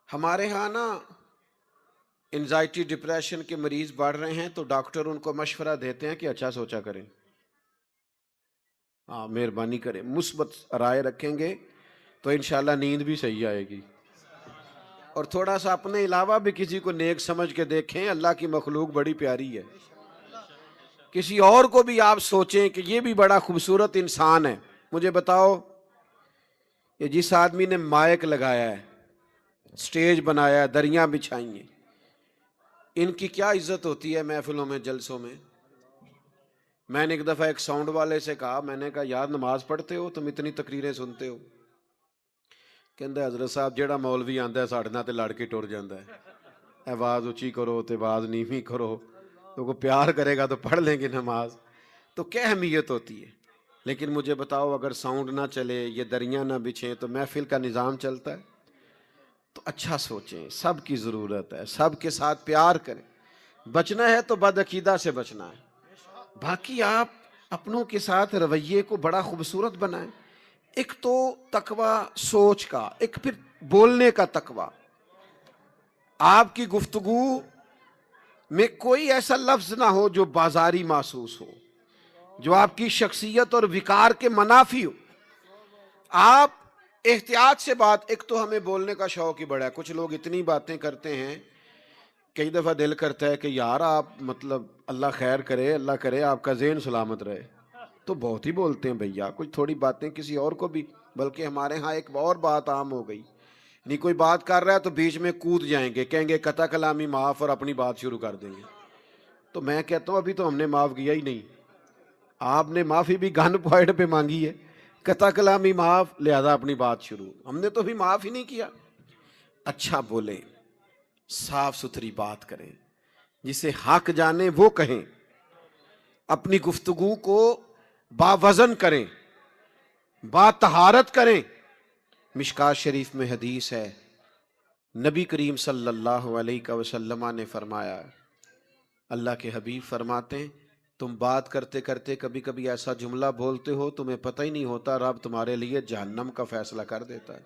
ہمارے ہاں نا انزائٹی ڈپریشن کے مریض بڑھ رہے ہیں تو ڈاکٹر ان کو مشورہ دیتے ہیں کہ اچھا سوچا کریں، ہاں مہربانی کریں، مثبت رائے رکھیں گے تو انشاءاللہ نیند بھی صحیح آئے گی، اور تھوڑا سا اپنے علاوہ بھی کسی کو نیک سمجھ کے دیکھیں، اللہ کی مخلوق بڑی پیاری ہے، کسی اور کو بھی آپ سوچیں کہ یہ بھی بڑا خوبصورت انسان ہے۔ مجھے بتاؤ، یہ جس آدمی نے مائک لگایا ہے، سٹیج بنایا ہے، دریاں بچھائی ہیں، ان کی کیا عزت ہوتی ہے محفلوں میں، جلسوں میں؟ میں نے ایک دفعہ ایک ساؤنڈ والے سے کہا، میں نے کہا یار نماز پڑھتے ہو تم، اتنی تقریریں سنتے ہو؟ کہندا حضرت صاحب جیڑا مولوی آندا ہے ساڈے نال تے لڑ کے ٹر جاندا ہے، آواز اونچی کرو تے آواز نیویں کرو، تو کوئی پیار کرے گا تو پڑھ لیں گے نماز، تو کیا اہمیت ہوتی ہے؟ لیکن مجھے بتاؤ، اگر ساؤنڈ نہ چلے، یہ دریاں نہ بچھیں، تو محفل کا نظام چلتا ہے؟ تو اچھا سوچیں، سب کی ضرورت ہے، سب کے ساتھ پیار کریں، بچنا ہے تو بد عقیدہ سے بچنا ہے، باقی آپ اپنوں کے ساتھ رویے کو بڑا خوبصورت بنائیں۔ ایک تو تقوی سوچ کا، ایک پھر بولنے کا تقوی، آپ کی گفتگو میں کوئی ایسا لفظ نہ ہو جو بازاری محسوس ہو، جو آپ کی شخصیت اور وقار کے منافی ہو۔ آپ احتیاط سے بات، ایک تو ہمیں بولنے کا شوق ہی بڑا ہے، کچھ لوگ اتنی باتیں کرتے ہیں، کئی دفعہ دل کرتا ہے کہ یار آپ مطلب اللہ خیر کرے، اللہ کرے آپ کا ذہن سلامت رہے، تو بہت ہی بولتے ہیں بھیا، کچھ تھوڑی باتیں کسی اور کو بھی، بلکہ ہمارے ہاں ایک اور بات عام ہو گئی، نہیں کوئی بات کر رہا ہے تو بیچ میں کود جائیں گے، کہیں گے قطع کلامی معاف، اور اپنی بات شروع کر دیں گے۔ تو میں کہتا ہوں ابھی تو ہم نے معاف کیا ہی نہیں، آپ نے معافی بھی گن پوائنٹ پہ مانگی ہے، قطع کلامی معاف، لہذا اپنی بات شروع، ہم نے تو بھی معاف ہی نہیں کیا۔ اچھا بولیں، صاف ستھری بات کریں، جسے حق جانے وہ کہیں، اپنی گفتگو کو باوزن کریں، با طہارت کریں۔ مشکات شریف میں حدیث ہے، نبی کریم صلی اللہ علیہ وسلم نے فرمایا، اللہ کے حبیب فرماتے ہیں، تم بات کرتے کرتے کبھی کبھی ایسا جملہ بولتے ہو تمہیں پتہ ہی نہیں ہوتا رب تمہارے لیے جہنم کا فیصلہ کر دیتا ہے۔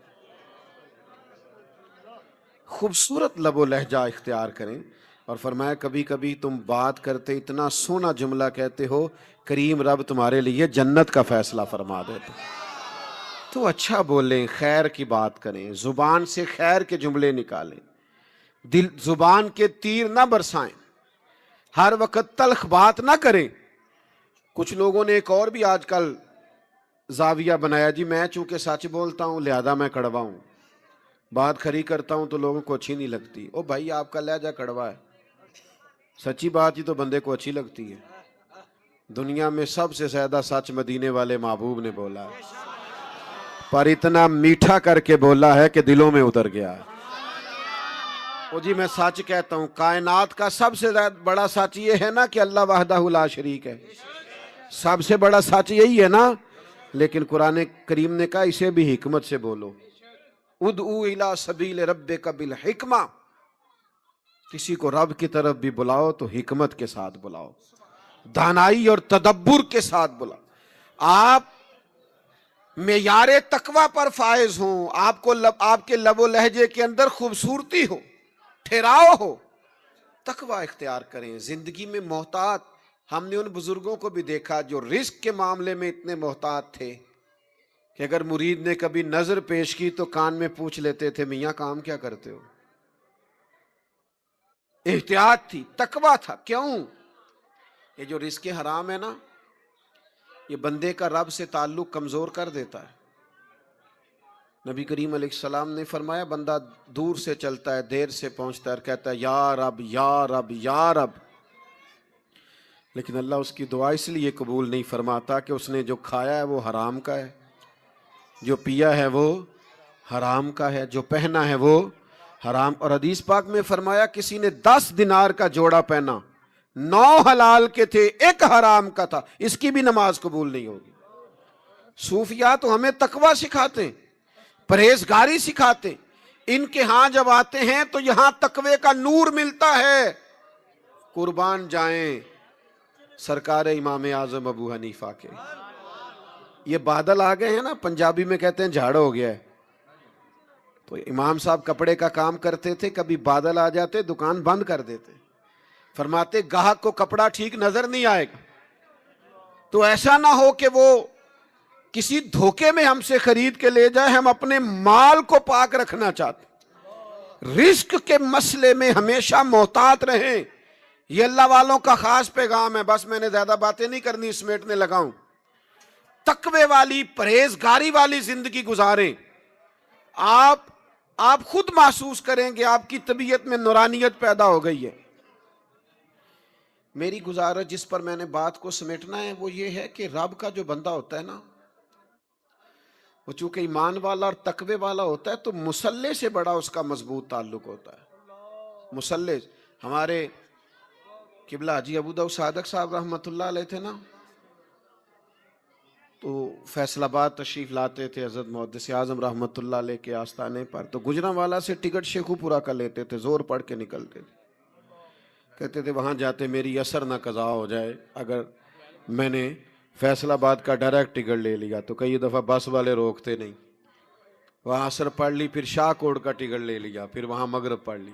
خوبصورت لب و لہجہ اختیار کریں، اور فرمایا کبھی کبھی تم بات کرتے اتنا سونا جملہ کہتے ہو کریم رب تمہارے لیے جنت کا فیصلہ فرما دیتے۔ تو اچھا بولیں، خیر کی بات کریں، زبان سے خیر کے جملے نکالیں، دل زبان کے تیر نہ برسائیں، ہر وقت تلخ بات نہ کریں۔ کچھ لوگوں نے ایک اور بھی آج کل زاویہ بنایا، جی میں چونکہ سچ بولتا ہوں لہذا میں کڑوا ہوں، بات کھری کرتا ہوں تو لوگوں کو اچھی نہیں لگتی۔ او بھائی آپ کا لہجہ کڑوا ہے، سچی بات ہی تو بندے کو اچھی لگتی ہے۔ دنیا میں سب سے زیادہ سچ مدینے والے محبوب نے بولا ہے، پر اتنا میٹھا کر کے بولا ہے کہ دلوں میں اتر گیا ہے۔ او جی میں سچ کہتا ہوں، کائنات کا سب سے بڑا سچ یہ ہے نا کہ اللہ وحدہ لا شریک ہے، سب سے بڑا سچ یہی ہے نا، لیکن قرآن کریم نے کہا اسے بھی حکمت سے بولو، ادعو الی سبیل ربک بالحکمہ، کسی کو رب کی طرف بھی بلاؤ تو حکمت کے ساتھ بلاؤ، دانائی اور تدبر کے ساتھ بلاؤ۔ آپ معیار تقوی پر فائز ہوں، آپ کے لب و لہجے کے اندر خوبصورتی ہو، ٹھہراؤ ہو، تقوی اختیار کریں۔ زندگی میں محتاط، ہم نے ان بزرگوں کو بھی دیکھا جو رزق کے معاملے میں اتنے محتاط تھے کہ اگر مرید نے کبھی نظر پیش کی تو کان میں پوچھ لیتے تھے میاں کام کیا کرتے ہو۔ احتیاط تھی، تقوی تھا۔ کیوں؟ یہ جو رزق حرام ہے نا، یہ بندے کا رب سے تعلق کمزور کر دیتا ہے۔ نبی کریم علیہ السلام نے فرمایا بندہ دور سے چلتا ہے، دیر سے پہنچتا ہے اور کہتا ہے یا رب یا رب یا رب، لیکن اللہ اس کی دعا اس لیے قبول نہیں فرماتا کہ اس نے جو کھایا ہے وہ حرام کا ہے، جو پیا ہے وہ حرام کا ہے، جو پہنا ہے وہ حرام۔ اور حدیث پاک میں فرمایا کسی نے 10 دینار کا جوڑا پہنا، 9 حلال کے تھے، 1 حرام کا تھا، اس کی بھی نماز قبول نہیں ہوگی۔ صوفیاء تو ہمیں تقوی سکھاتے ہیں، پرہیزگاری سکھاتے، ان کے ہاں جب آتے ہیں تو یہاں تقوی کا نور ملتا ہے۔ قربان جائیں سرکار امام اعظم ابو حنیفہ کے، یہ بادل آ گئے ہیں نا، پنجابی میں کہتے ہیں جھاڑ ہو گیا ہے، تو امام صاحب کپڑے کا کام کرتے تھے، کبھی بادل آ جاتے دکان بند کر دیتے، فرماتے گاہک کو کپڑا ٹھیک نظر نہیں آئے گا، تو ایسا نہ ہو کہ وہ کسی دھوکے میں ہم سے خرید کے لے جائے، ہم اپنے مال کو پاک رکھنا چاہتے، رزق کے مسئلے میں ہمیشہ محتاط رہیں۔ یہ اللہ والوں کا خاص پیغام ہے۔ بس میں نے زیادہ باتیں نہیں کرنی، سمیٹنے لگا ہوں۔ تقوی والی، پرہیزگاری والی زندگی گزاریں۔ آپ خود محسوس کریں گے آپ کی طبیعت میں نورانیت پیدا ہو گئی ہے۔ میری گزارش جس پر میں نے بات کو سمیٹنا ہے وہ یہ ہے کہ رب کا جو بندہ ہوتا ہے نا، وہ چونکہ ایمان والا اور تقوی والا ہوتا ہے تو مصلی سے بڑا اس کا مضبوط تعلق ہوتا ہے۔ مصلی، ہمارے قبلہ حاجی ابو داؤد صادق صاحب رحمۃ اللہ علیہ تھے نا، تو فیصل آباد تشریف لاتے تھے حضرت محدث اعظم رحمۃ اللہ علیہ کے آستانے پر، تو گجرانوالہ سے ٹکٹ شیخو پورا کر لیتے تھے، زور پڑھ کے نکلتے تھے، کہتے تھے وہاں جاتے میری اثر نہ قضا ہو جائے، اگر میں نے فیصل آباد کا ڈائریکٹ ٹکٹ لے لیا تو کئی دفعہ بس والے روکتے نہیں، وہاں اثر پڑھ لی، پھر شاہ کوٹ کا ٹکٹ لے لیا، پھر وہاں مغرب پڑھ لی۔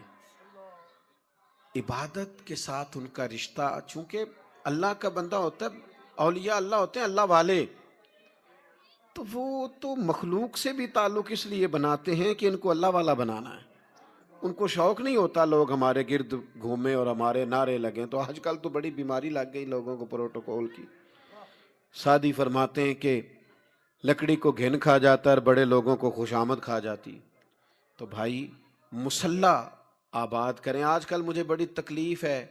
عبادت کے ساتھ ان کا رشتہ، چونکہ اللہ کا بندہ ہوتا ہے، اولیاء اللہ ہوتے ہیں، اللہ والے، تو وہ تو مخلوق سے بھی تعلق اس لیے بناتے ہیں کہ ان کو اللہ والا بنانا ہے۔ ان کو شوق نہیں ہوتا لوگ ہمارے گرد گھومیں اور ہمارے نعرے لگیں، تو آج کل تو بڑی بیماری لگ گئی لوگوں کو پروٹوکول کی۔ سعدی فرماتے ہیں کہ لکڑی کو گھن کھا جاتا ہے اور بڑے لوگوں کو خوشامد کھا جاتی۔ تو بھائی مصلی آباد کریں۔ آج کل مجھے بڑی تکلیف ہے،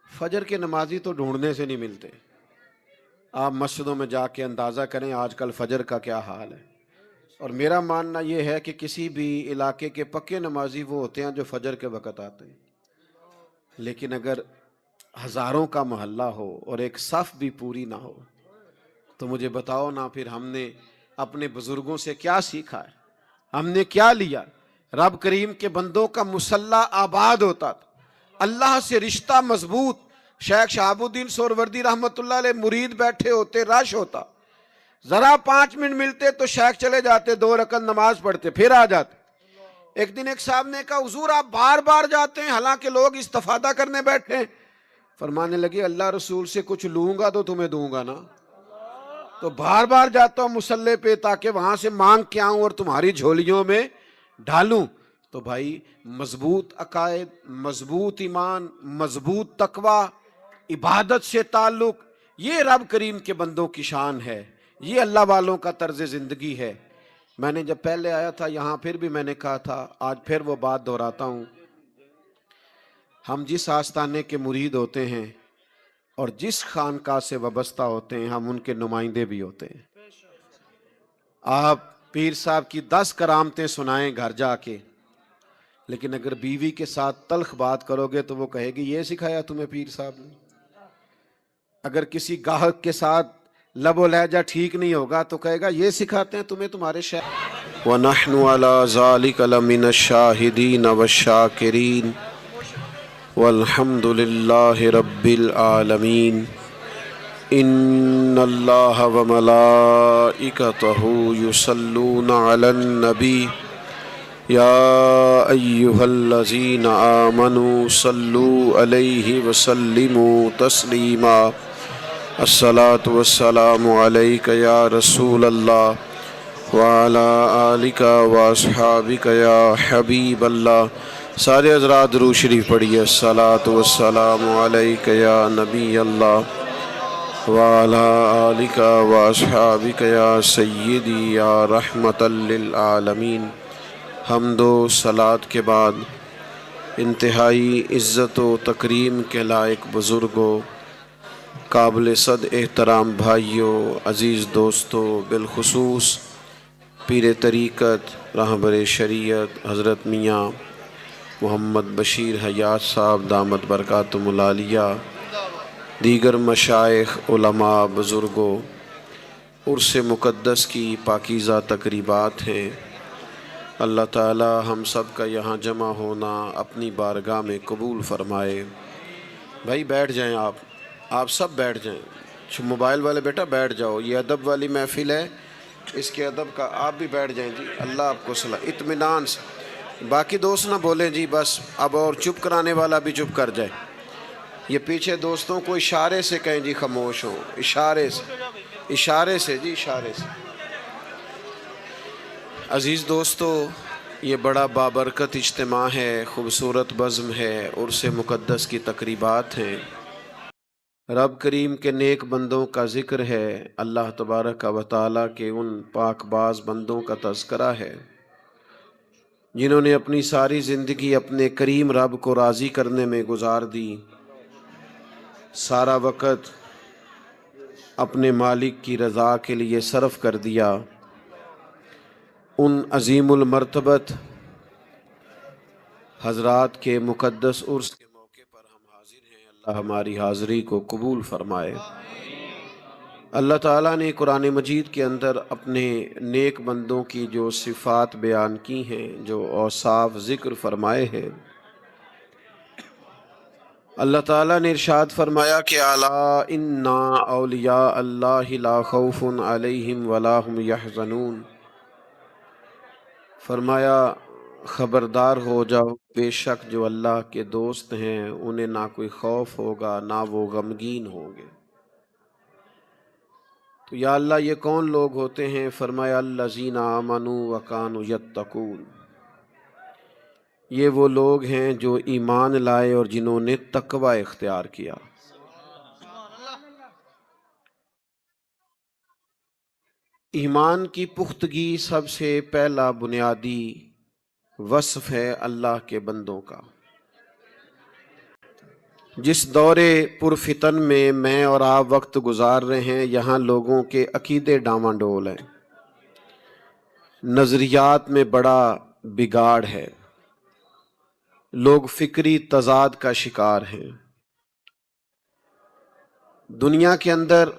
فجر کے نمازی تو ڈھونڈنے سے نہیں ملتے۔ آپ مسجدوں میں جا کے اندازہ کریں آج کل فجر کا کیا حال ہے، اور میرا ماننا یہ ہے کہ کسی بھی علاقے کے پکے نمازی وہ ہوتے ہیں جو فجر کے وقت آتے ہیں، لیکن اگر ہزاروں کا محلہ ہو اور ایک صف بھی پوری نہ ہو تو مجھے بتاؤ نا پھر ہم نے اپنے بزرگوں سے کیا سیکھا ہے، ہم نے کیا لیا؟ رب کریم کے بندوں کا مصلی آباد ہوتا تھا، اللہ سے رشتہ مضبوط۔ شیخ شہاب الدین سہروردی رحمۃ اللہ علیہ مرید بیٹھے ہوتے، رش ہوتا، ذرا 5 منٹ ملتے تو شیخ چلے جاتے، 2 رکعت نماز پڑھتے، پھر آ جاتے۔ ایک دن ایک صاحب نے کہا حضور آپ بار بار جاتے ہیں حالانکہ لوگ استفادہ کرنے بیٹھے ہیں۔ فرمانے لگے اللہ رسول سے کچھ لوں گا تو تمہیں دوں گا نا، تو بار بار جاتا ہوں مصلی پہ تاکہ وہاں سے مانگ کے آؤں اور تمہاری جھولیوں میں ڈھالوں۔ تو بھائی مضبوط عقائد، مضبوط ایمان، مضبوط تقوی، عبادت سے تعلق، یہ رب کریم کے بندوں کی شان ہے، یہ اللہ والوں کا طرز زندگی ہے۔ میں نے جب پہلے آیا تھا یہاں پھر بھی میں نے کہا تھا، آج پھر وہ بات دہراتا ہوں، ہم جس آستانے کے مرید ہوتے ہیں اور جس خانقاہ سے وابستہ ہوتے ہیں ہم ان کے نمائندے بھی ہوتے ہیں۔ آپ پیر صاحب کی 10 کرامتیں سنائیں گھر جا کے، لیکن اگر بیوی کے ساتھ تلخ بات کرو گے تو وہ کہے گی یہ سکھایا تمہیں پیر صاحب نے۔ اگر کسی گاہک کے ساتھ لب و لہجہ ٹھیک نہیں ہوگا تو کہے گا یہ سکھاتے ہیں تمہیں تمہارے شیخ۔ وَنَحْنُ عَلَى ذَلِكَ لَمِنَ الشَّاهِدِينَ وَالشَّاكِرِينَ وَالْحَمْدُ لِلَّهِ رَبِّ الْعَالَمِينَ إِنَّ اللَّهَ وَمَلَائِكَتَهُ يُصَلُّونَ عَلَى النَّبِيِّ يَا أَيُّهَا الَّذِينَ آمَنُوا صَلُّوا عَلَيْهِ وَسَلِّمُوا تَسْلِيمًا الصلاة والسلام علیکہ یا رسول اللہ وعلی آلکہ واصحابکہ یا حبیب اللہ۔ سارے حضرات درود شریف پڑھیے، الصلاة والسلام علیکہ یا نبی اللہ وعلی آلکہ واصحابکہ یا سیدی یا رحمت للعالمین۔ حمد و صلاة کے بعد انتہائی عزت و تکریم کے لائق بزرگوں، قابل صد احترام بھائیوں، عزیز دوستوں، بالخصوص پیر طریقت راہبر شریعت حضرت میاں محمد بشیر حیات صاحب دامت برکاتہم العالیہ، دیگر مشائخ، علماء، بزرگوں، عرس مقدس کی پاکیزہ تقریبات ہیں۔ اللہ تعالی ہم سب کا یہاں جمع ہونا اپنی بارگاہ میں قبول فرمائے۔ بھائی بیٹھ جائیں، آپ سب بیٹھ جائیں، موبائل والے بیٹا بیٹھ جاؤ، یہ ادب والی محفل ہے، اس کے ادب کا آپ بھی بیٹھ جائیں جی، اللہ آپ کو صلاح اطمینان سے۔ باقی دوست نہ بولیں جی بس، اب اور چپ کرانے والا بھی چپ کر جائے۔ یہ پیچھے دوستوں کو اشارے سے کہیں جی خاموش ہو، اشارے سے، اشارے سے جی، اشارے سے۔ عزیز دوستو، یہ بڑا بابرکت اجتماع ہے، خوبصورت بزم ہے، عرس مقدس کی تقریبات ہیں، رب کریم کے نیک بندوں کا ذکر ہے، اللہ تبارک و تعالیٰ کے ان پاک باز بندوں کا تذکرہ ہے جنہوں نے اپنی ساری زندگی اپنے کریم رب کو راضی کرنے میں گزار دی، سارا وقت اپنے مالک کی رضا کے لیے صرف کر دیا۔ ان عظیم المرتبت حضرات کے مقدس عرس کے موقع پر ہم حاضر ہیں، اللہ ہماری حاضری کو قبول فرمائے۔ اللہ تعالیٰ نے قرآن مجید کے اندر اپنے نیک بندوں کی جو صفات بیان کی ہیں، جو اوصاف ذکر فرمائے ہیں، اللہ تعالیٰ نے ارشاد فرمایا کہ الا انا اولیاء اللہ لا خوف علیہم ولا هم یحزنون، فرمایا خبردار ہو جاؤ، بے شک جو اللہ کے دوست ہیں انہیں نہ کوئی خوف ہوگا نہ وہ غمگین ہوں گے۔ تو یا اللہ یہ کون لوگ ہوتے ہیں؟ فرمایا الذین آمنوا وکانوا یتقون، یہ وہ لوگ ہیں جو ایمان لائے اور جنہوں نے تقوی اختیار کیا۔ ایمان کی پختگی سب سے پہلا بنیادی وصف ہے اللہ کے بندوں کا۔ جس دور پرفتن میں اور آپ وقت گزار رہے ہیں، یہاں لوگوں کے عقیدے ڈاواں ڈول ہیں، نظریات میں بڑا بگاڑ ہے، لوگ فکری تضاد کا شکار ہیں۔ دنیا کے اندر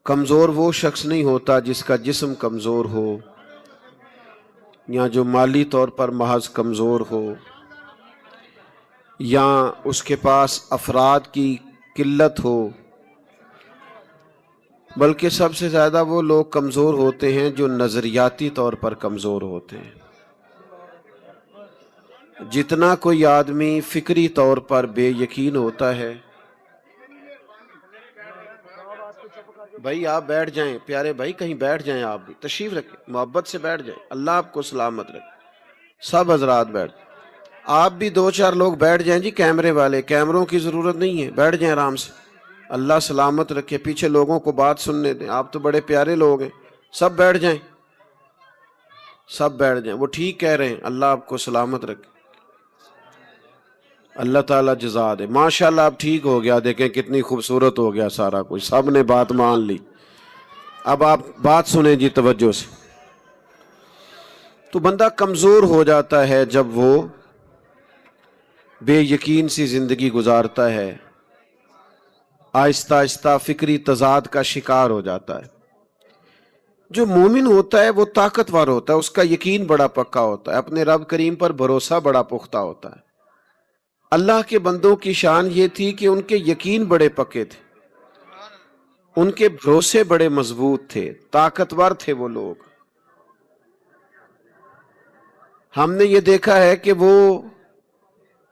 کمزور وہ شخص نہیں ہوتا جس کا جسم کمزور ہو یا جو مالی طور پر محض کمزور ہو یا اس کے پاس افراد کی قلت ہو، بلکہ سب سے زیادہ وہ لوگ کمزور ہوتے ہیں جو نظریاتی طور پر کمزور ہوتے ہیں۔ جتنا کوئی آدمی فکری طور پر بے یقین ہوتا ہے، بھائی آپ بیٹھ جائیں، پیارے بھائی کہیں بیٹھ جائیں، آپ بھی تشریف رکھیں، محبت سے بیٹھ جائیں، اللہ آپ کو سلامت رکھے۔ سب حضرات بیٹھ، آپ بھی دو چار لوگ بیٹھ جائیں جی، کیمرے والے، کیمروں کی ضرورت نہیں ہے، بیٹھ جائیں آرام سے، اللہ سلامت رکھے، پیچھے لوگوں کو بات سننے دیں، آپ تو بڑے پیارے لوگ ہیں، سب بیٹھ جائیں، سب بیٹھ جائیں، وہ ٹھیک کہہ رہے ہیں، اللہ آپ کو سلامت رکھے، اللہ تعالیٰ جزا دے۔ ماشاءاللہ اب ٹھیک ہو گیا، دیکھیں کتنی خوبصورت ہو گیا سارا کچھ، سب نے بات مان لی۔ اب آپ بات سنیں جی توجہ سے۔ تو بندہ کمزور ہو جاتا ہے جب وہ بے یقین سی زندگی گزارتا ہے، آہستہ آہستہ فکری تضاد کا شکار ہو جاتا ہے۔ جو مومن ہوتا ہے وہ طاقتور ہوتا ہے، اس کا یقین بڑا پکا ہوتا ہے، اپنے رب کریم پر بھروسہ بڑا پختہ ہوتا ہے۔ اللہ کے بندوں کی شان یہ تھی کہ ان کے یقین بڑے پکے تھے، ان کے بھروسے بڑے مضبوط تھے، طاقتور تھے وہ لوگ۔ ہم نے یہ دیکھا ہے کہ وہ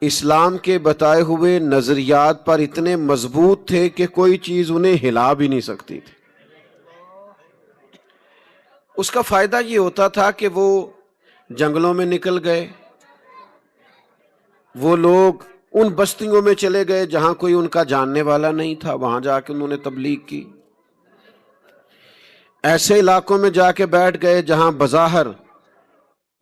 اسلام کے بتائے ہوئے نظریات پر اتنے مضبوط تھے کہ کوئی چیز انہیں ہلا بھی نہیں سکتی تھی۔ اس کا فائدہ یہ ہوتا تھا کہ وہ جنگلوں میں نکل گئے، وہ لوگ ان بستیوں میں چلے گئے جہاں کوئی ان کا جاننے والا نہیں تھا، وہاں جا کے انہوں نے تبلیغ کی۔ ایسے علاقوں میں جا کے بیٹھ گئے جہاں بظاہر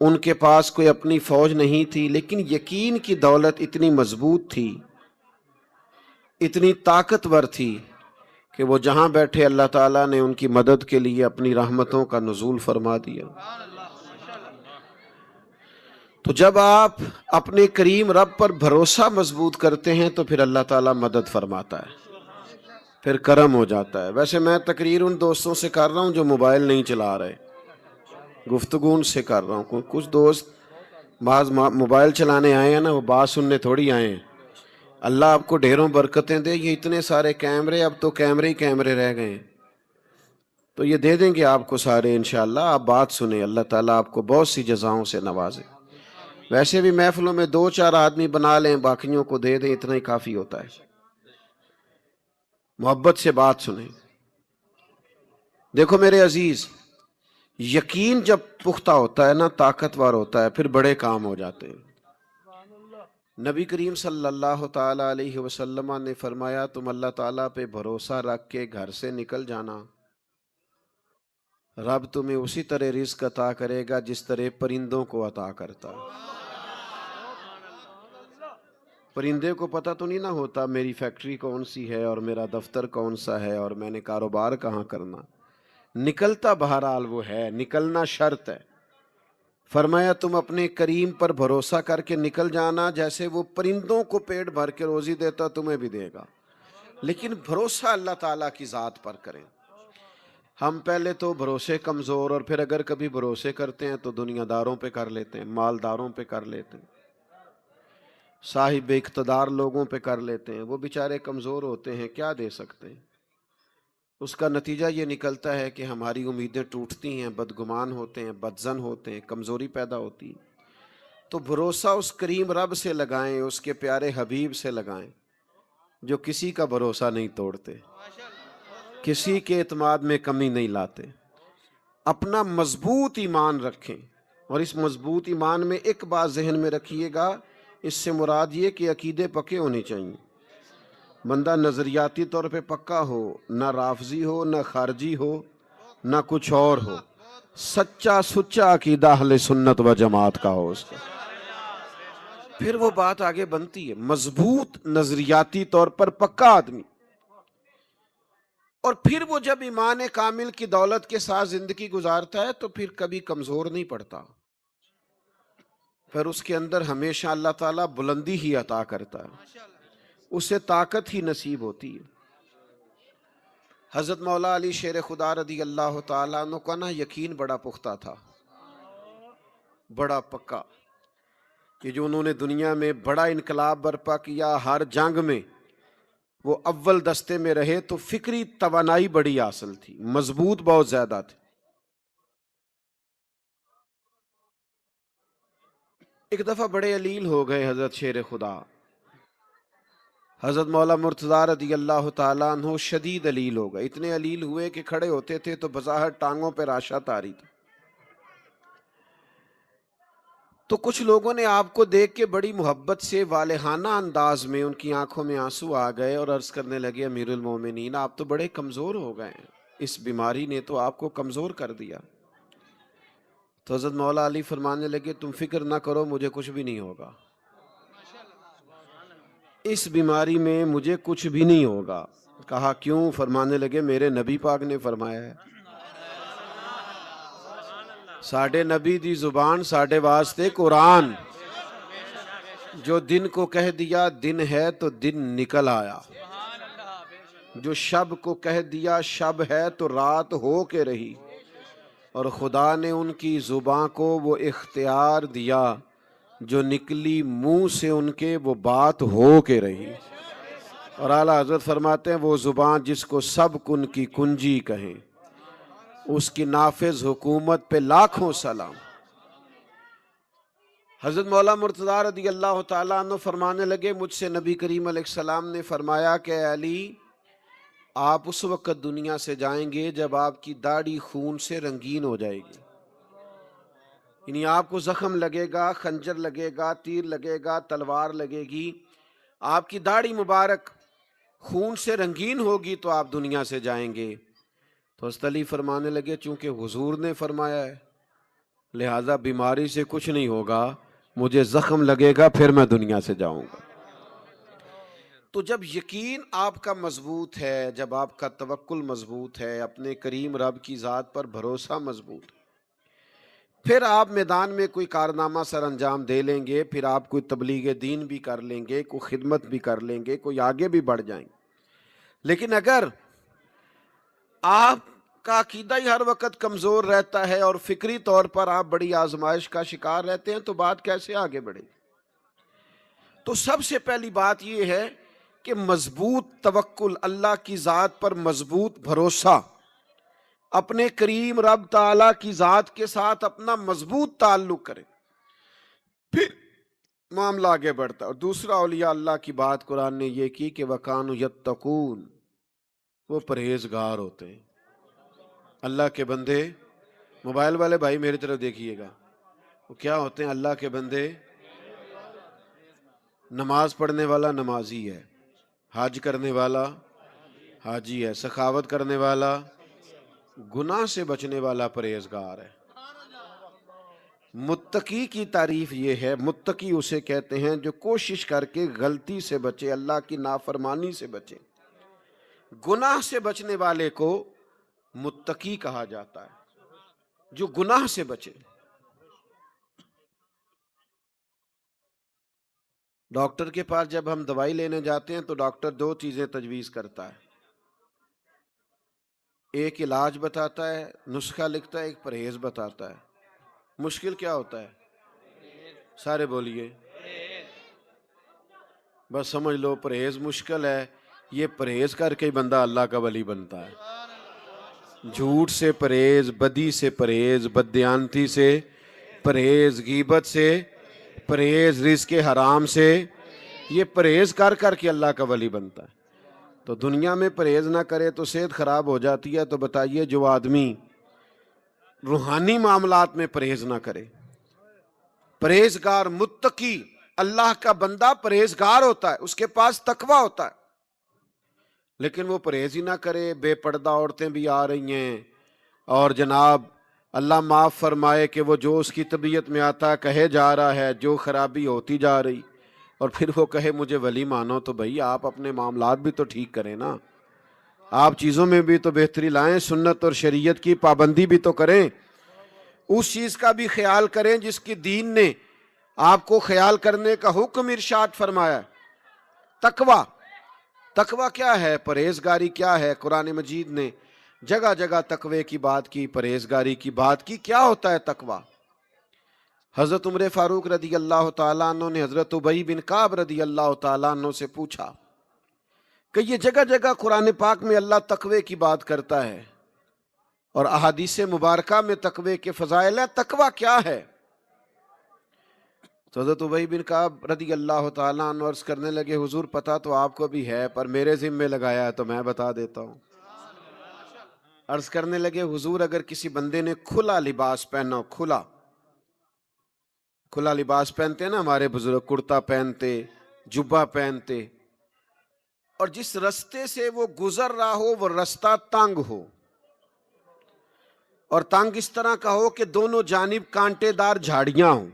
ان کے پاس کوئی اپنی فوج نہیں تھی، لیکن یقین کی دولت اتنی مضبوط تھی، اتنی طاقتور تھی کہ وہ جہاں بیٹھے اللہ تعالیٰ نے ان کی مدد کے لیے اپنی رحمتوں کا نزول فرما دیا۔ تو جب آپ اپنے کریم رب پر بھروسہ مضبوط کرتے ہیں تو پھر اللہ تعالیٰ مدد فرماتا ہے، پھر کرم ہو جاتا ہے۔ ویسے میں تقریر ان دوستوں سے کر رہا ہوں جو موبائل نہیں چلا رہے، گفتگو ان سے کر رہا ہوں۔ کچھ دوست بعض موبائل چلانے آئے ہیں نا، وہ بات سننے تھوڑی آئے ہیں۔ اللہ آپ کو ڈھیروں برکتیں دے، یہ اتنے سارے کیمرے، اب تو کیمرے ہی کیمرے رہ گئے ہیں، تو یہ دے دیں گے آپ کو سارے انشاءاللہ. آپ بات سنیں, اللہ تعالیٰ آپ کو بہت سی جزاؤں سے نوازے. ویسے بھی محفلوں میں 2-4 آدمی بنا لیں, باقیوں کو دے دیں, اتنا ہی کافی ہوتا ہے. محبت سے بات سنیں. دیکھو میرے عزیز, یقین جب پختہ ہوتا ہے نا, طاقتور ہوتا ہے, پھر بڑے کام ہو جاتے ہیں. نبی کریم صلی اللہ تعالی علیہ وسلم نے فرمایا, تم اللہ تعالیٰ پہ بھروسہ رکھ کے گھر سے نکل جانا, رب تمہیں اسی طرح رزق عطا کرے گا جس طرح پرندوں کو عطا کرتا ہے. پرندے کو پتہ تو نہیں نہ ہوتا میری فیکٹری کون سی ہے اور میرا دفتر کون سا ہے اور میں نے کاروبار کہاں کرنا. نکلتا بہرحال وہ ہے, نکلنا شرط ہے. فرمایا تم اپنے کریم پر بھروسہ کر کے نکل جانا, جیسے وہ پرندوں کو پیٹ بھر کے روزی دیتا تمہیں بھی دے گا. لیکن بھروسہ اللہ تعالیٰ کی ذات پر کریں. ہم پہلے تو بھروسے کمزور, اور پھر اگر کبھی بھروسے کرتے ہیں تو دنیا داروں پہ کر لیتے ہیں, مالداروں پہ کر لیتے ہیں, صاحب اقتدار لوگوں پہ کر لیتے ہیں. وہ بیچارے کمزور ہوتے ہیں, کیا دے سکتے ہیں. اس کا نتیجہ یہ نکلتا ہے کہ ہماری امیدیں ٹوٹتی ہیں, بدگمان ہوتے ہیں, بدظن ہوتے ہیں, کمزوری پیدا ہوتی ہے. تو بھروسہ اس کریم رب سے لگائیں, اس کے پیارے حبیب سے لگائیں جو کسی کا بھروسہ نہیں توڑتے, کسی کے اعتماد میں کمی نہیں لاتے. اپنا مضبوط ایمان رکھیں, اور اس مضبوط ایمان میں ایک بات ذہن میں رکھیے گا, اس سے مراد یہ کہ عقیدے پکے ہونے چاہیے. بندہ نظریاتی طور پہ پکا ہو, نہ رافضی ہو, نہ خارجی ہو, نہ کچھ اور ہو, سچا سچا عقیدہ اہل سنت و جماعت کا ہو اس کا, پھر وہ بات آگے بنتی ہے. مضبوط نظریاتی طور پر پکا آدمی, اور پھر وہ جب ایمان کامل کی دولت کے ساتھ زندگی گزارتا ہے تو پھر کبھی کمزور نہیں پڑتا, پھر اس کے اندر ہمیشہ اللہ تعالیٰ بلندی ہی عطا کرتا ہے, اسے طاقت ہی نصیب ہوتی ہے. حضرت مولا علی شیر خدا رضی اللہ تعالیٰ عنہ کا نا یقین بڑا پختہ تھا, بڑا پکا, کہ جو انہوں نے دنیا میں بڑا انقلاب برپا کیا, ہر جنگ میں وہ اول دستے میں رہے, تو فکری توانائی بڑی حاصل تھی, مضبوط بہت زیادہ تھے. ایک دفعہ بڑے علیل ہو گئے حضرت شیر خدا, حضرت مولا مرتضیٰ رضی اللہ تعالیٰ عنہ شدید علیل ہو گئے. اتنے علیل ہوئے کہ کھڑے ہوتے تھے تو بظاہر ٹانگوں پہ راشا تاری تھی. تو کچھ لوگوں نے آپ کو دیکھ کے بڑی محبت سے والہانہ انداز میں ان کی آنکھوں میں آنسو آ گئے اور عرض کرنے لگے, امیر المومنین آپ تو بڑے کمزور ہو گئے ہیں, اس بیماری نے تو آپ کو کمزور کر دیا. تو حضرت مولا علی فرمانے لگے, تم فکر نہ کرو, مجھے کچھ بھی نہیں ہوگا, اس بیماری میں مجھے کچھ بھی نہیں ہوگا. کہا کیوں؟ فرمانے لگے, میرے نبی پاک نے فرمایا ہے, ساڈے نبی دی زبان ساڈے واسطے قرآن, جو دن کو کہہ دیا دن ہے تو دن نکل آیا, جو شب کو کہہ دیا شب ہے تو رات ہو کے رہی, اور خدا نے ان کی زبان کو وہ اختیار دیا, جو نکلی منہ سے ان کے وہ بات ہو کے رہی. اور اعلیٰ حضرت فرماتے ہیں, وہ زبان جس کو سب کن کی کنجی کہیں, اس کی نافذ حکومت پہ لاکھوں سلام. حضرت مولا مرتضیٰ رضی اللہ تعالیٰ عنہ فرمانے لگے, مجھ سے نبی کریم علیہ السلام نے فرمایا کہ اے علی, آپ اس وقت دنیا سے جائیں گے جب آپ کی داڑھی خون سے رنگین ہو جائے گی, یعنی آپ کو زخم لگے گا, خنجر لگے گا, تیر لگے گا, تلوار لگے گی, آپ کی داڑھی مبارک خون سے رنگین ہوگی تو آپ دنیا سے جائیں گے. تو حضرت علی فرمانے لگے, چونکہ حضور نے فرمایا ہے لہذا بیماری سے کچھ نہیں ہوگا, مجھے زخم لگے گا پھر میں دنیا سے جاؤں گا. تو جب یقین آپ کا مضبوط ہے, جب آپ کا توکل مضبوط ہے, اپنے کریم رب کی ذات پر بھروسہ مضبوط ہے, پھر آپ میدان میں کوئی کارنامہ سر انجام دے لیں گے, پھر آپ کوئی تبلیغ دین بھی کر لیں گے, کوئی خدمت بھی کر لیں گے, کوئی آگے بھی بڑھ جائیں گے. لیکن اگر آپ کا عقیدہ ہی ہر وقت کمزور رہتا ہے اور فکری طور پر آپ بڑی آزمائش کا شکار رہتے ہیں تو بات کیسے آگے بڑھے؟ تو سب سے پہلی بات یہ ہے کہ مضبوط توکل, اللہ کی ذات پر مضبوط بھروسہ, اپنے کریم رب تعالیٰ کی ذات کے ساتھ اپنا مضبوط تعلق کریں، پھر معاملہ آگے بڑھتا ہے۔ اور دوسرا اولیاء اللہ کی بات قرآن نے یہ کی کہ وَكَانُوا يَتَّقُونَ، وہ پرہیزگار ہوتے ہیں۔ اللہ کے بندے، موبائل والے بھائی میری طرف دیکھیے گا، وہ کیا ہوتے ہیں؟ اللہ کے بندے۔ نماز پڑھنے والا نمازی ہے، حج کرنے والا حاجی ہے، سخاوت کرنے والا، گناہ سے بچنے والا پرہیزگار ہے۔ متقی کی تعریف یہ ہے، متقی اسے کہتے ہیں جو کوشش کر کے غلطی سے بچے، اللہ کی نافرمانی سے بچے۔ گناہ سے بچنے والے کو متقی کہا جاتا ہے، جو گناہ سے بچے۔ ڈاکٹر کے پاس جب ہم دوائی لینے جاتے ہیں تو ڈاکٹر دو چیزیں تجویز کرتا ہے، ایک علاج بتاتا ہے، نسخہ لکھتا ہے، ایک پرہیز بتاتا ہے۔ مشکل کیا ہوتا ہے؟ سارے بولیے، بس سمجھ لو پرہیز مشکل ہے، یہ پرہیز کر کے بندہ اللہ کا ولی بنتا ہے۔ جھوٹ سے پرہیز، بدی سے پرہیز، بددیانتی سے پرہیز، غیبت سے پرہیز، رزق حرام سے، یہ پرہیز کر کر کے اللہ کا ولی بنتا ہے۔ تو دنیا میں پرہیز نہ کرے تو صحت خراب ہو جاتی ہے، تو بتائیے جو آدمی روحانی معاملات میں پرہیز نہ کرے، پرہیزگار متقی اللہ کا بندہ پرہیزگار ہوتا ہے، اس کے پاس تقوی ہوتا ہے، لیکن وہ پرہیز ہی نہ کرے۔ بے پردہ عورتیں بھی آ رہی ہیں، اور جناب اللہ معاف فرمائے کہ وہ جو اس کی طبیعت میں آتا کہے جا رہا ہے، جو خرابی ہوتی جا رہی، اور پھر وہ کہے مجھے ولی مانو، تو بھائی آپ اپنے معاملات بھی تو ٹھیک کریں نا، آپ چیزوں میں بھی تو بہتری لائیں، سنت اور شریعت کی پابندی بھی تو کریں، اس چیز کا بھی خیال کریں جس کی دین نے آپ کو خیال کرنے کا حکم ارشاد فرمایا ہے۔ تقوی، تقوی کیا ہے؟ پرہیزگاری کیا ہے؟ قرآن مجید نے جگہ جگہ تقوی کی بات کی، پرہیزگاری کی بات کی۔ کیا ہوتا ہے تقوی؟ حضرت عمر فاروق رضی اللہ تعالیٰ عنہ نے حضرت ابی بن کعب رضی اللہ تعالیٰ عنہ سے پوچھا کہ یہ جگہ جگہ قرآن پاک میں اللہ تقوی کی بات کرتا ہے اور احادیث مبارکہ میں تقوی کے فضائل ہے، تقوی کیا ہے؟ تو حضرت ابی بن کعب رضی اللہ تعالیٰ عنہ عرض کرنے لگے حضور پتہ تو آپ کو بھی ہے، پر میرے ذمہ لگایا ہے تو میں بتا دیتا ہوں۔ عرض کرنے لگے حضور اگر کسی بندے نے کھلا لباس پہنا، کھلا لباس پہنتے ہیں نا ہمارے بزرگ، کرتا پہنتے، جبہ پہنتے، اور جس رستے سے وہ گزر رہا ہو وہ رستہ تنگ ہو، اور تنگ اس طرح کا ہو کہ دونوں جانب کانٹے دار جھاڑیاں ہوں،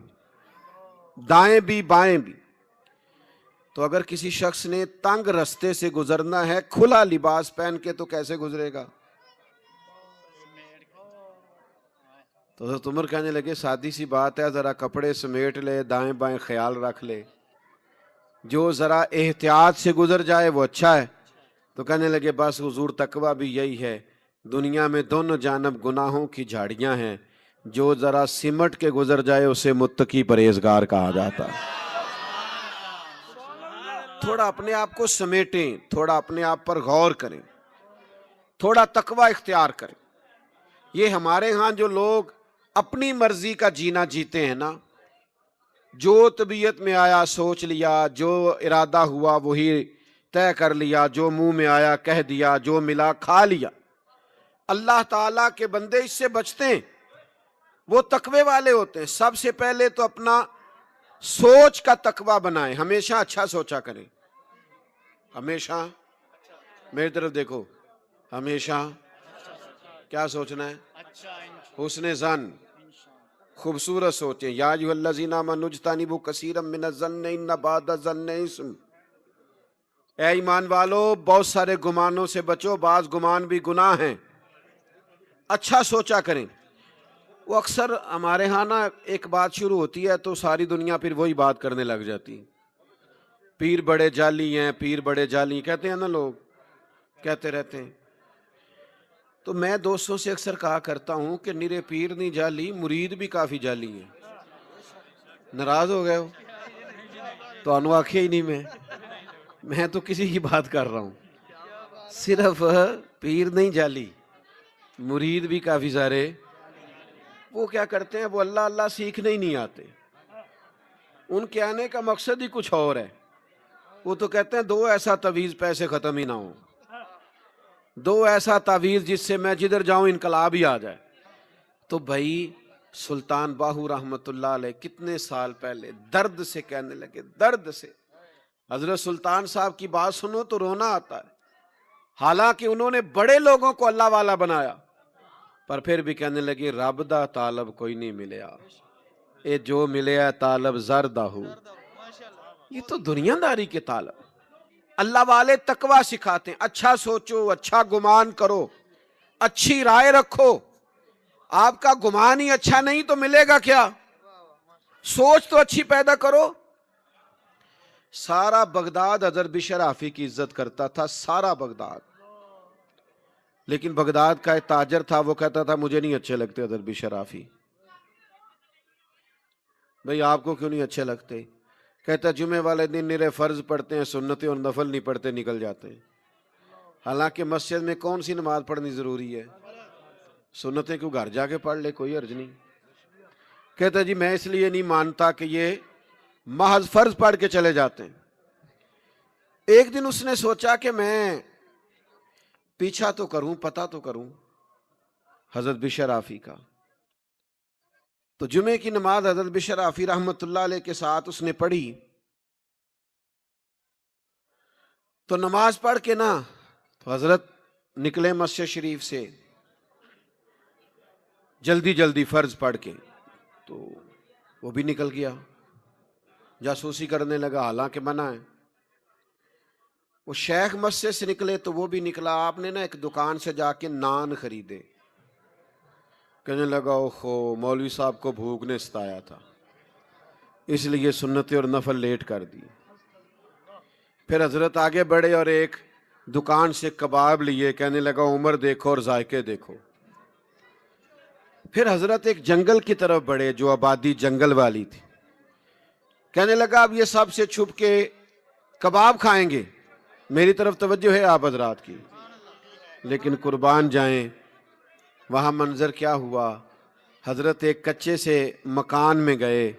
دائیں بھی بائیں بھی، تو اگر کسی شخص نے تنگ رستے سے گزرنا ہے کھلا لباس پہن کے تو کیسے گزرے گا؟ تو حضرت عمر کہنے لگے سادی سی بات ہے، ذرا کپڑے سمیٹ لے، دائیں بائیں خیال رکھ لے، جو ذرا احتیاط سے گزر جائے وہ اچھا ہے۔ تو کہنے لگے بس حضور تقویٰ بھی یہی ہے، دنیا میں دونوں جانب گناہوں کی جھاڑیاں ہیں، جو ذرا سمٹ کے گزر جائے اسے متقی پرہیزگار کہا جاتا ہے۔ تھوڑا اپنے آپ کو سمیٹیں، تھوڑا اپنے آپ پر غور کریں، تھوڑا تقویٰ اختیار کریں۔ یہ ہمارے ہاں جو لوگ اپنی مرضی کا جینا جیتے ہیں نا، جو طبیعت میں آیا سوچ لیا، جو ارادہ ہوا وہی طے کر لیا، جو منہ میں آیا کہہ دیا، جو ملا کھا لیا، اللہ تعالیٰ کے بندے اس سے بچتے ہیں، وہ تقوی والے ہوتے ہیں۔ سب سے پہلے تو اپنا سوچ کا تقویٰ بنائیں، ہمیشہ اچھا سوچا کریں، ہمیشہ میری طرف دیکھو، ہمیشہ کیا سوچنا ہے؟ حسن ظن، خوبصورت سوچیں۔ یا ایھا الذین آمنوا اجتنبوا کثیرا من الظن ان بعض الظن اثم، اے ایمان والو بہت سارے گمانوں سے بچو، بعض گمان بھی گناہ ہیں، اچھا سوچا کریں۔ وہ اکثر ہمارے ہاں نا ایک بات شروع ہوتی ہے تو ساری دنیا پھر وہی بات کرنے لگ جاتی، پیر بڑے جعلی ہیں، پیر بڑے جعلی کہتے ہیں نا، لوگ کہتے رہتے ہیں۔ تو میں دوستوں سے اکثر کہا کرتا ہوں کہ نرے پیر نہیں جعلی، مرید بھی کافی جعلی ہیں۔ ناراض ہو گئے ہو تو انو آکھے ہی نہیں، میں تو کسی کی بات کر رہا ہوں، صرف پیر نہیں جعلی، مرید بھی کافی سارے وہ کیا کرتے ہیں، وہ اللہ اللہ سیکھنے ہی نہیں آتے، ان کے آنے کا مقصد ہی کچھ اور ہے۔ وہ تو کہتے ہیں دو ایسا تعویذ پیسے ختم ہی نہ ہو، دو ایسا تعویذ جس سے میں جدھر جاؤں انقلاب ہی آ جائے۔ تو بھائی سلطان باہو رحمت اللہ علیہ کتنے سال پہلے درد سے کہنے لگے، درد سے، حضرت سلطان صاحب کی بات سنو تو رونا آتا ہے، حالانکہ انہوں نے بڑے لوگوں کو اللہ والا بنایا، پر پھر بھی کہنے لگے رب دا طالب کوئی نہیں ملیا، اے جو ملیا طالب زردہ ہو۔ یہ تو دنیا داری کے طالب، اللہ والے تقوی سکھاتے ہیں، اچھا سوچو، اچھا گمان کرو، اچھی رائے رکھو۔ آپ کا گمان ہی اچھا نہیں تو ملے گا کیا؟ سوچ تو اچھی پیدا کرو۔ سارا بغداد حضرت بشر آفی کی عزت کرتا تھا، سارا بغداد، لیکن بغداد کا ایک تاجر تھا، وہ کہتا تھا مجھے نہیں اچھے لگتے حضرت بشر آفی۔ بھئی آپ کو کیوں نہیں اچھے لگتے؟ کہتا جمعے والے دن نرے فرض پڑھتے ہیں، سنتیں اور نفل نہیں پڑھتے، نکل جاتے ہیں۔ حالانکہ مسجد میں کون سی نماز پڑھنی ضروری ہے؟ سنتیں کیوں گھر جا کے پڑھ لے، کوئی حرج نہیں۔ کہتا جی میں اس لیے نہیں مانتا کہ یہ محض فرض پڑھ کے چلے جاتے ہیں۔ ایک دن اس نے سوچا کہ میں پیچھا تو کروں، پتہ تو کروں حضرت بشر آفی کا۔ تو جمعے کی نماز حضرت بشر آفی رحمت اللہ علیہ کے ساتھ اس نے پڑھی۔ تو نماز پڑھ کے نا تو حضرت نکلے مسجد شریف سے جلدی جلدی فرض پڑھ کے، تو وہ بھی نکل گیا، جاسوسی کرنے لگا، حالانکہ منع ہے۔ وہ شیخ مسجد سے نکلے تو وہ بھی نکلا، آپ نے نا ایک دکان سے جا کے نان خریدے، کہنے لگا اوہو مولوی صاحب کو بھوک نے ستایا تھا اس لیے سنتیں اور نفل لیٹ کر دی۔ پھر حضرت آگے بڑھے اور ایک دکان سے کباب لیے، کہنے لگا عمر دیکھو اور ذائقے دیکھو۔ پھر حضرت ایک جنگل کی طرف بڑھے جو آبادی جنگل والی تھی، کہنے لگا اب یہ سب سے چھپ کے کباب کھائیں گے، میری طرف توجہ ہے آپ حضرات کی، لیکن قربان جائیں وہاں منظر کیا ہوا۔ حضرت ایک کچے سے مکان میں گئے،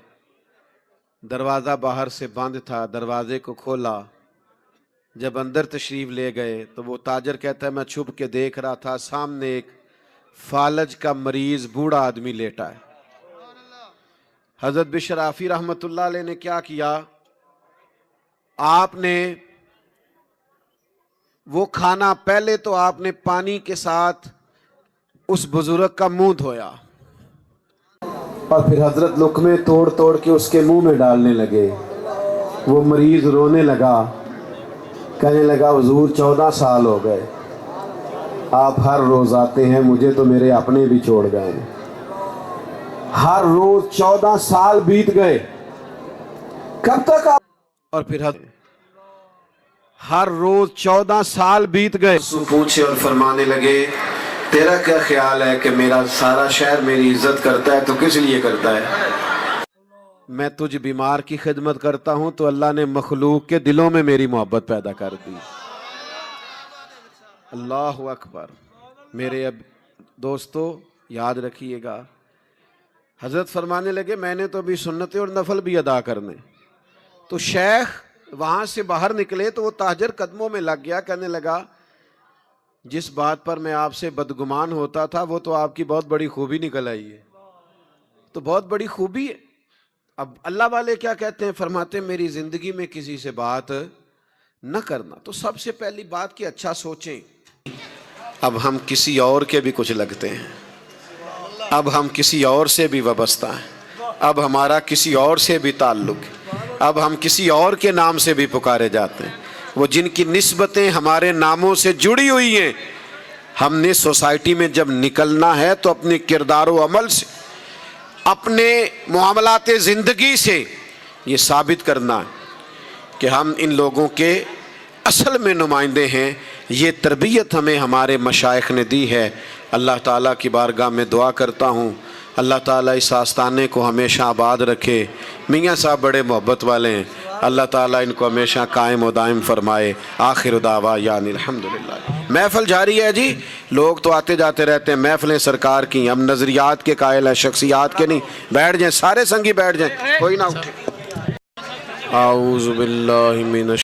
دروازہ باہر سے بند تھا، دروازے کو کھولا، جب اندر تشریف لے گئے تو وہ تاجر کہتا ہے میں چھپ کے دیکھ رہا تھا، سامنے ایک فالج کا مریض بوڑھا آدمی لیٹا ہے۔ حضرت بشر آفی رحمت اللہ علیہ نے کیا کیا، آپ نے وہ کھانا پہلے تو آپ نے پانی کے ساتھ اس بزرگ کا منہ دھویا، اور پھر حضرت لقمے توڑ توڑ کے اس کے منہ میں ڈالنے لگے۔ وہ مریض رونے لگا، کہنے لگا حضور 14 سال ہو گئے، آپ ہر روز آتے ہیں، مجھے تو میرے اپنے بھی چھوڑ گئے، ہر روز 14 سال بیت گئے، کب تک آپ؟ اور پھر ہر روز 14 سال بیت گئے۔ پوچھے اور فرمانے لگے تیرا کیا خیال ہے کہ میرا سارا شہر میری عزت کرتا ہے تو کس لیے کرتا ہے؟ میں تجھ بیمار کی خدمت کرتا ہوں تو اللہ نے مخلوق کے دلوں میں میری محبت پیدا کر دی۔ اللہ اکبر۔ میرے اب دوستو یاد رکھیے گا، حضرت فرمانے لگے میں نے تو ابھی سنتیں اور نفل بھی ادا کرنے۔ تو شیخ وہاں سے باہر نکلے تو وہ تاجر قدموں میں لگ گیا، کہنے لگا جس بات پر میں آپ سے بدگمان ہوتا تھا وہ تو آپ کی بہت بڑی خوبی نکل آئی ہے، تو بہت بڑی خوبی ہے۔ اب اللہ والے کیا کہتے ہیں، فرماتے ہیں میری زندگی میں کسی سے بات نہ کرنا۔ تو سب سے پہلی بات کہ اچھا سوچیں، اب ہم کسی اور کے بھی کچھ لگتے ہیں، اب ہم کسی اور سے بھی وابستہ ہیں، اب ہمارا کسی اور سے بھی تعلق ہے، اب ہم کسی اور کے نام سے بھی پکارے جاتے ہیں۔ وہ جن کی نسبتیں ہمارے ناموں سے جڑی ہوئی ہیں، ہم نے سوسائٹی میں جب نکلنا ہے تو اپنے کردار و عمل سے، اپنے معاملات زندگی سے یہ ثابت کرنا ہے کہ ہم ان لوگوں کے اصل میں نمائندے ہیں۔ یہ تربیت ہمیں ہمارے مشائخ نے دی ہے۔ اللہ تعالیٰ کی بارگاہ میں دعا کرتا ہوں اللہ تعالیٰ اس آستانے کو ہمیشہ آباد رکھے۔ میاں صاحب بڑے محبت والے ہیں، اللہ تعالیٰ ان کو ہمیشہ قائم و دائم فرمائے۔ آخر دعوانا الحمدللہ۔ محفل جاری ہے جی، لوگ تو آتے جاتے رہتے ہیں، محفلیں سرکار کی، ہم نظریات کے قائل ہیں، شخصیات کے نہیں۔ بیٹھ جائیں، سارے سنگی بیٹھ جائیں، کوئی نہ اٹھے۔ اعوذ باللہ من